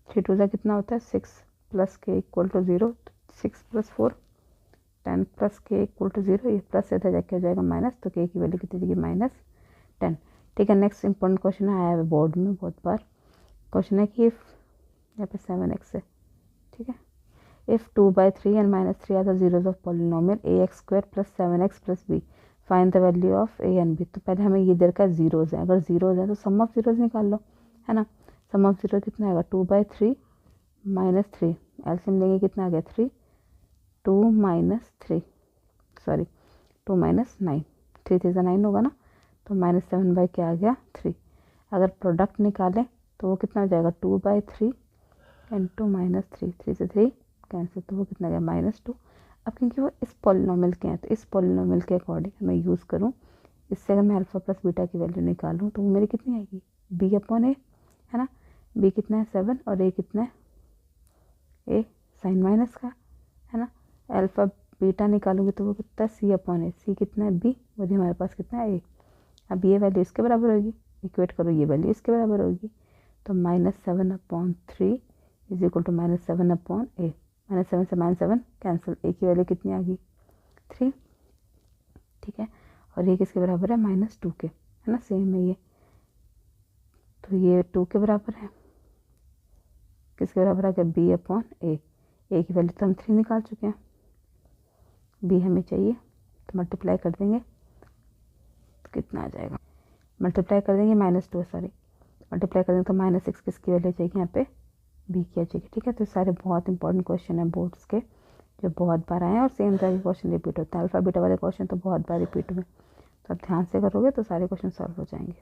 3 2 कितना होता है 6 + k = 0, 6 + 4 10 + k = 0। ये प्लस इधर जाके हो जाएगा माइनस, तो k की वैल्यू कितनी देगी -10, ठीक है। नेक्स्ट इंपॉर्टेंट क्वेश्चन आया है बोर्ड में बहुत बार। क्वेश्चन है कि इफ यहाँ पे 7x है, ठीक है। If 2/3 and -3 are the zeros of polynomial ax² + 7x + b, find the value of a and b। तो पहले हमें ये देर का जीरोस है, अगर जीरोस है तो सम ऑफ जीरोस निकाल लो, है ना। सम ऑफ जीरो कितना आएगा 2/3 - 3, एलसीएम लेंगे कितना आ गया 3, 2 - 3 सॉरी 2 - 9, 3 3 से 9 होगा ना, तो -7 क्या आ गया 3। अगर प्रोडक्ट निकालें तो वो कितना हो जाएगा 2/3 इंटू -3, 3 से 3 कैंसिल, तो वो कितना गया -2। अब क्योंकि वो इस पॉलिनोमियल के हैं तो इस पॉलिनोमियल के अकॉर्डिंग मैं यूज़ करूँ, इससे अगर मैं अल्फा प्लस बीटा की वैल्यू निकालूँ तो वो मेरी कितनी आएगी b/a, है ना। b कितना है 7 और a कितना है a साइन माइनस का, है ना। अल्फा बीटा निकालूंगी तो वो कितना है c/a, c कितना है b, वो भी हमारे पास कितना है a। अब ये वैल्यू इसके बराबर होगी, इक्वेट करो ये वैल्यू इसके बराबर होगी, तो -7/3 = -7/a। -7 से -7 कैंसिल, a की वैल्यू कितनी आ गई 3, ठीक है। और ये किसके बराबर है -2 के, है ना, सेम है ये। तो ये 2 के बराबर है, किसके बराबर आ गया b/a। a की वैल्यू तो हम 3 निकाल चुके हैं, b हमें चाहिए तो मल्टीप्लाई कर देंगे तो कितना आ जाएगा, मल्टीप्लाई कर देंगे -2 सॉरी मल्टीप्लाई कर देंगे तो -6 किसकी वैल्यू चाहिए यहाँ पे b की आ जाएगी, ठीक है। तो सारे बहुत इंपॉर्टेंट क्वेश्चन है बोर्ड्स के जो बहुत बार आए हैं और सेम तरह के क्वेश्चन रिपीट होते हैं। अल्फा बीटा वाले क्वेश्चन तो बहुत बार रिपीट हुए, तो आप ध्यान से करोगे तो सारे क्वेश्चन सॉल्व हो जाएंगे।